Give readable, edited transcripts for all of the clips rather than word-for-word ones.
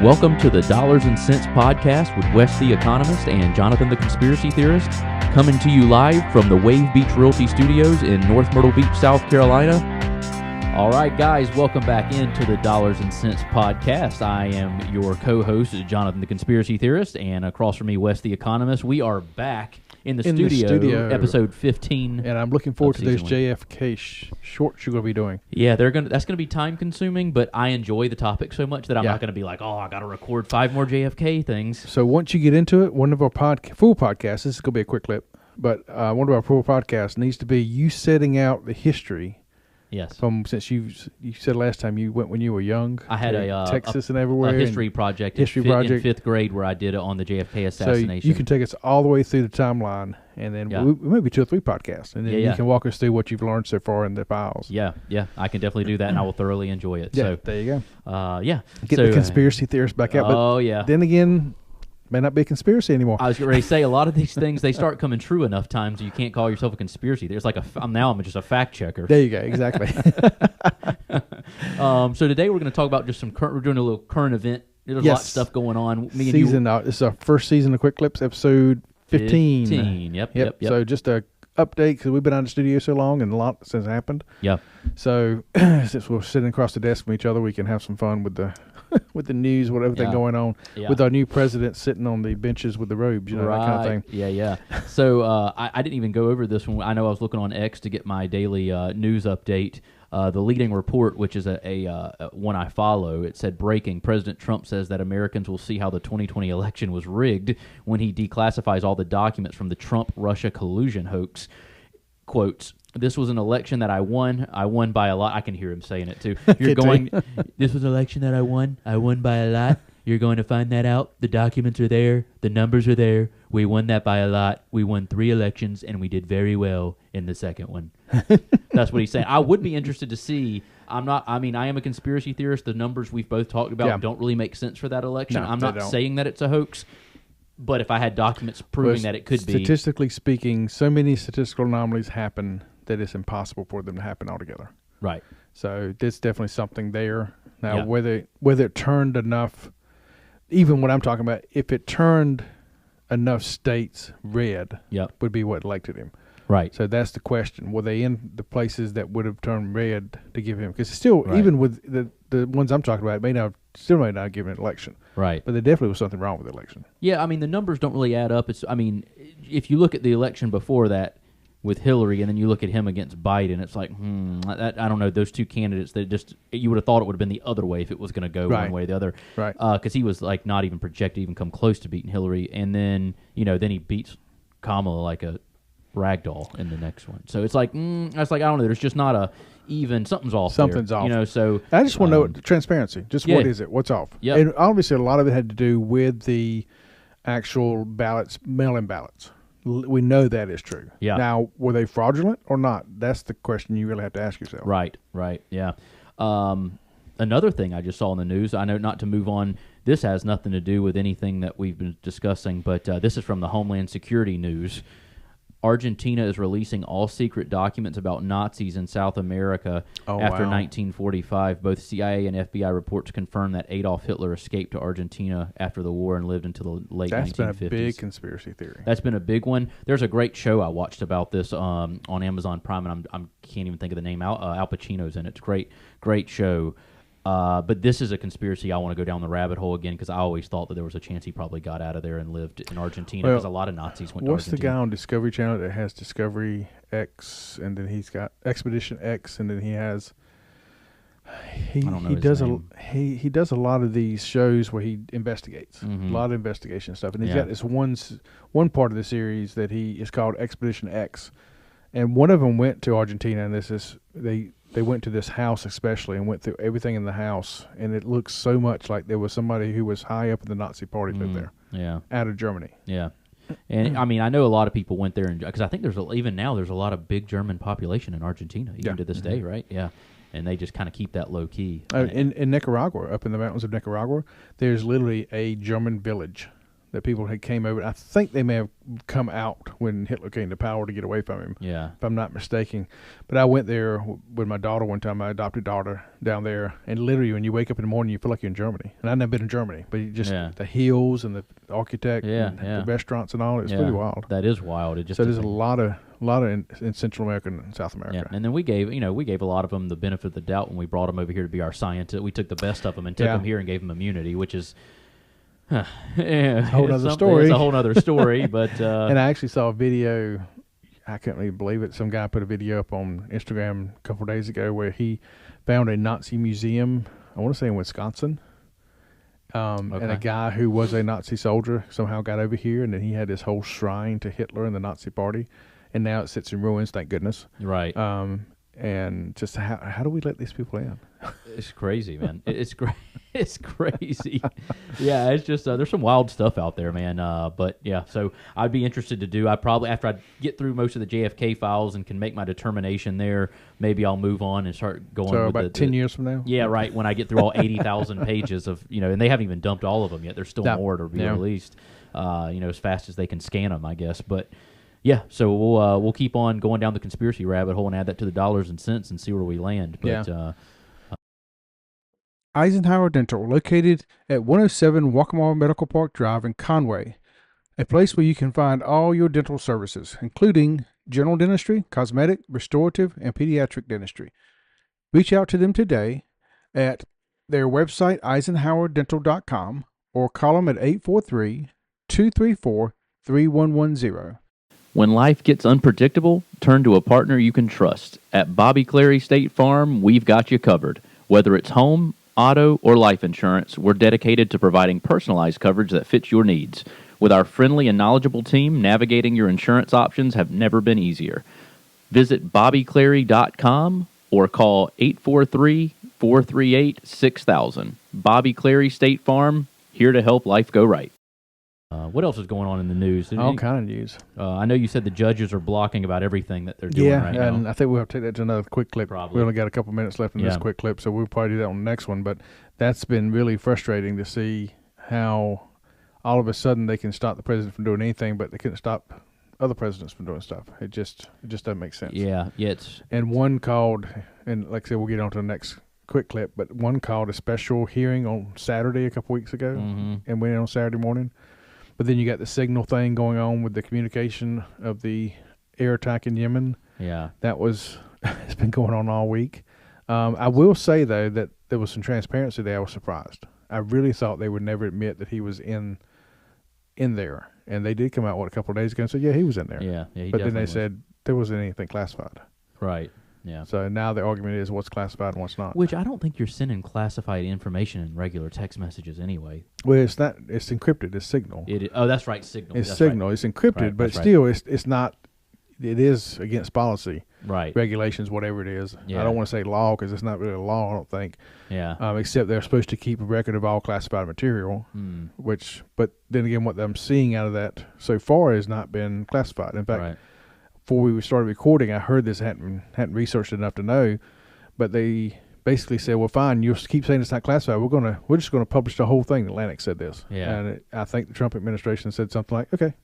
Welcome to the Dollars and Cents Podcast with Wes the Economist and Jonathan the Conspiracy Theorist, coming to you live from the Wave Beach Realty Studios in North Myrtle Beach, South Carolina. All right, guys, welcome back into the Dollars and Cents Podcast. I am your co-host, Jonathan the Conspiracy Theorist, and across from me, Wes the Economist. We are back in the studio, episode 15. And I'm looking forward to those JFK shorts you're going to be doing. Yeah, that's going to be time-consuming, but I enjoy the topic so much that I'm not going to be like, I got to record 5 more JFK things. So once you get into it, one of our full podcasts, this is going to be a quick clip, but one of our full podcasts needs to be you setting out the history. Yes. Since you said last time you went when you were young. I had Texas and everywhere. A history project in 5th grade where I did it on the JFK assassination. So you can take us all the way through the timeline, and then maybe 2 or 3 podcasts, and then you can walk us through what you've learned so far in the files. Yeah, I can definitely do that, and I will thoroughly enjoy it. Yeah, so there you go. Get the conspiracy theorists back out. But then again, may not be a conspiracy anymore. I was ready to say a lot of these things, they start coming true enough times you can't call yourself a conspiracy. There's like I'm just a fact checker. There you go, exactly. So today we're going to talk about just we're doing a little current event. There's a lot of stuff going on. This is our first season of Quick Clips, episode 15. Yep. So just a update because we've been out of the studio so long and a lot has happened. Yeah. So since we're sitting across the desk from each other, we can have some fun with the with the news, with everything going on, with our new president sitting on the benches with the robes, that kind of thing. Yeah. So I didn't even go over this one. I know I was looking on X to get my daily news update. The leading report, which is a one I follow, it said, breaking, President Trump says that Americans will see how the 2020 election was rigged when he declassifies all the documents from the Trump-Russia collusion hoax. Quotes, this was an election that I won. I won by a lot. I can hear him saying it, too. This was an election that I won. I won by a lot. You're going to find that out. The documents are there. The numbers are there. We won that by a lot. We won 3 elections, and we did very well in the second one. That's what he's saying. I would be interested to see. I am a conspiracy theorist. The numbers we've both talked about don't really make sense for that election. No, I'm not saying that it's a hoax, but if I had documents proving that it could be. Statistically speaking, so many statistical anomalies happen that it's impossible for them to happen altogether. Right. So there's definitely something there. Now, whether it turned enough, even what I'm talking about, if it turned enough states red, would be what elected him. Right. So that's the question. Were they in the places that would have turned red to give him? Because still, even with the ones I'm talking about, may not give an election. Right. But there definitely was something wrong with the election. Yeah, the numbers don't really add up. If you look at the election before that with Hillary, and then you look at him against Biden, it's like, I don't know, those 2 candidates, you would have thought it would have been the other way if it was going to go one way or the other. Right. Because he was like not even projected to even come close to beating Hillary, and then he beats Kamala like a ragdoll in the next one. So it's like, I don't know, there's just not a even, something's off. Something's off. So I just want to know transparency. Just what is it? What's off? Yeah. And obviously a lot of it had to do with the actual ballots, mail-in ballots. We know that is true. Yeah. Now, were they fraudulent or not? That's the question you really have to ask yourself. Right, yeah. Another thing I just saw in the news, I know not to move on, this has nothing to do with anything that we've been discussing, but this is from the Homeland Security News. Argentina is releasing all secret documents about Nazis in South America after 1945. Both CIA and FBI reports confirm that Adolf Hitler escaped to Argentina after the war and lived until the late 1950s. That's been a big conspiracy theory. That's been a big one. There's a great show I watched about this on Amazon Prime, and I can't even think of the name. Al Pacino's in it. It's a great show. But this is a conspiracy I want to go down the rabbit hole again because I always thought that there was a chance he probably got out of there and lived in Argentina because a lot of Nazis went to Argentina. What's the guy on Discovery Channel that has Discovery X and then he's got Expedition X and then he has he does a lot of these shows where he investigates a lot of investigation stuff, and he's got this one part of the series that he is called Expedition X, and one of them went to Argentina, and they went to this house especially and went through everything in the house, and it looks so much like there was somebody who was high up in the Nazi party lived there. Yeah. Out of Germany. Yeah. And I know a lot of people went there because I think there's a lot of big German population in Argentina even to this day, right? Yeah. And they just kind of keep that low key. In Nicaragua, up in the mountains of Nicaragua, there's literally a German village that people had came over. I think they may have come out when Hitler came to power to get away from him. Yeah. If I'm not mistaken. But I went there with my daughter one time, my adopted daughter, down there. And literally, when you wake up in the morning, you feel like you're in Germany. And I've never been in Germany, but you just the hills and the architect and the restaurants and all. It's pretty wild. That is wild. It just so there's a lot of in Central America and South America. Yeah. And then we gave a lot of them the benefit of the doubt when we brought them over here to be our scientists. We took the best of them and took them here and gave them immunity, which is a whole other story. It's a whole other story, but and I actually saw a video. I couldn't really believe it. Some guy put a video up on Instagram a couple of days ago where he found a Nazi museum. I want to say in Wisconsin, and a guy who was a Nazi soldier somehow got over here, and then he had this whole shrine to Hitler and the Nazi Party, and now it sits in ruins. Thank goodness. Right. And just how do we let these people in? It's crazy, man. It's great. It's crazy. Yeah, it's just there's some wild stuff out there, man. But yeah, so I'd be interested to do. I probably after I get through most of the JFK files and can make my determination there, maybe I'll move on and start going. So with about 10 years from now. Yeah, right. When I get through all 80,000 pages of and they haven't even dumped all of them yet. There's still more to be released. As fast as they can scan them, I guess. But yeah, so we'll keep on going down the conspiracy rabbit hole and add that to the dollars and cents and see where we land. But Eisenhower Dental, located at 107 Waccamaw Medical Park Drive in Conway, a place where you can find all your dental services, including general dentistry, cosmetic, restorative, and pediatric dentistry. Reach out to them today at their website, eisenhowerdental.com, or call them at 843-234-3110. When life gets unpredictable, turn to a partner you can trust. At Bobby Clary State Farm, we've got you covered. Whether it's home, auto, or life insurance, we're dedicated to providing personalized coverage that fits your needs. With our friendly and knowledgeable team, navigating your insurance options have never been easier. Visit bobbyclary.com or call 843-438-6000. Bobby Clary State Farm, here to help life go right. What else is going on in the news? All kind of news. I know you said the judges are blocking about everything that they're doing right now. Yeah, and I think we'll have to take that to another quick clip. Probably. We only got a couple minutes left in this quick clip, so we'll probably do that on the next one. But that's been really frustrating to see how all of a sudden they can stop the president from doing anything, but they couldn't stop other presidents from doing stuff. It just doesn't make sense. Yeah, And one called, and like I said, we'll get on to the next quick clip, but one called a special hearing on Saturday a couple weeks ago, and went in on Saturday morning. But then you got the signal thing going on with the communication of the air attack in Yemen. Yeah. It's been going on all week. I will say, though, that there was some transparency there. I was surprised. I really thought they would never admit that he was in there. And they did come out, a couple of days ago and said, yeah, he was in there. Yeah, but then they said there wasn't anything classified. Right. Yeah. So now the argument is what's classified and what's not. Which I don't think you're sending classified information in regular text messages anyway. Well, it's not. It's encrypted. It's Signal. That's right, Signal. It's Signal. Right. It's encrypted, right, but still, it's not. It is against policy, right? Regulations, whatever it is. Yeah. I don't want to say law because it's not really a law. I don't think. Yeah. Except they're supposed to keep a record of all classified material, but then again, what I'm seeing out of that so far has not been classified. In fact, before we started recording, I heard this. Hadn't researched enough to know, but they basically said, "Well, fine. You keep saying it's not classified. We're just gonna publish the whole thing." Atlantic said this. Yeah. And I think the Trump administration said something like, "Okay."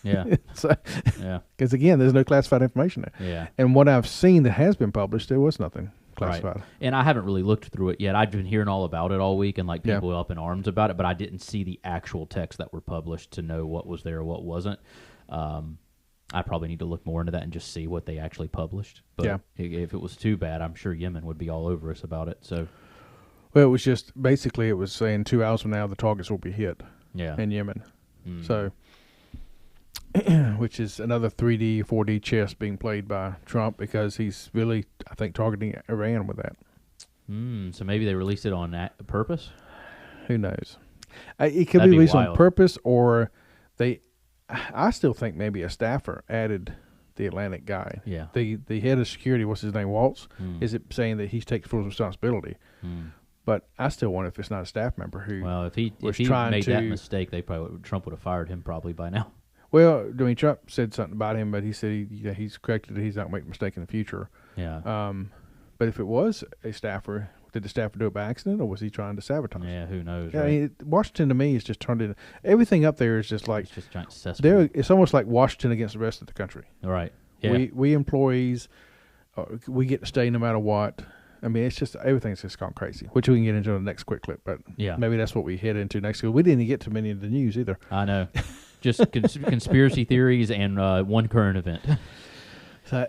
Yeah. Because again, there's no classified information there. Yeah. And what I've seen that has been published, there was nothing classified. Right. And I haven't really looked through it yet. I've been hearing all about it all week and people up in arms about it, but I didn't see the actual texts that were published to know what was there, what wasn't. I probably need to look more into that and just see what they actually published. But if it was too bad, I'm sure Yemen would be all over us about it. So, well, it was just basically it was saying 2 hours from now the targets will be hit. In Yemen. So, which is another 3D, 4D chess being played by Trump because he's really, I think, targeting Iran with that. So maybe they released it on purpose? Who knows? It could be released on purpose, or I still think maybe a staffer added the Atlantic guy. Yeah. The head of security, what's his name, Waltz, is it saying that he takes full responsibility. But I still wonder if it's not a staff member who if he made that mistake, Trump would have fired him probably by now. Well, I mean, Trump said something about him, but he said he's corrected that he's not making a mistake in the future. Yeah. But if it was a staffer, Did the staffer do it by accident, or was he trying to sabotage? Yeah, who knows? Yeah, right? I mean, Washington to me is just turned into everything up there is just like It's just giant cesspool. it's almost like Washington against the rest of the country. Right. Yeah. We employees, we get to stay no matter what. I mean, it's just everything's just gone crazy, which we can get into in the next quick clip. But yeah, maybe that's what we head into next. We didn't get to many of the news either. I know. Just conspiracy theories and one current event. So,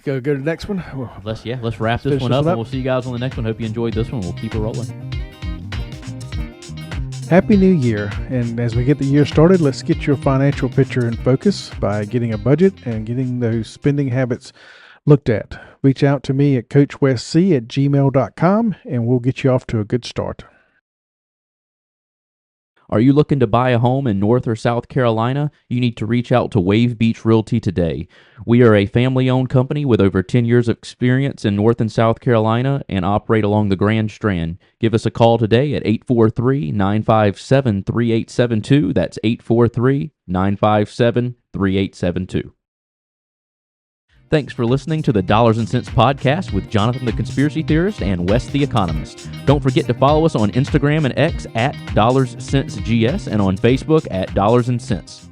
go to the next one. Let's wrap this one up, and we'll see you guys on the next one. Hope you enjoyed this one. We'll keep it rolling. Happy New Year. And as we get the year started, let's get your financial picture in focus by getting a budget and getting those spending habits looked at. Reach out to me at coachwestc@gmail.com, and we'll get you off to a good start. Are you looking to buy a home in North or South Carolina? You need to reach out to Wave Beach Realty today. We are a family-owned company with over 10 years of experience in North and South Carolina and operate along the Grand Strand. Give us a call today at 843-957-3872. That's 843-957-3872. Thanks for listening to the Dollars and Cents Podcast with Jonathan the Conspiracy Theorist and Wes the Economist. Don't forget to follow us on Instagram and X at DollarsCentsGS and on Facebook at Dollars and Cents.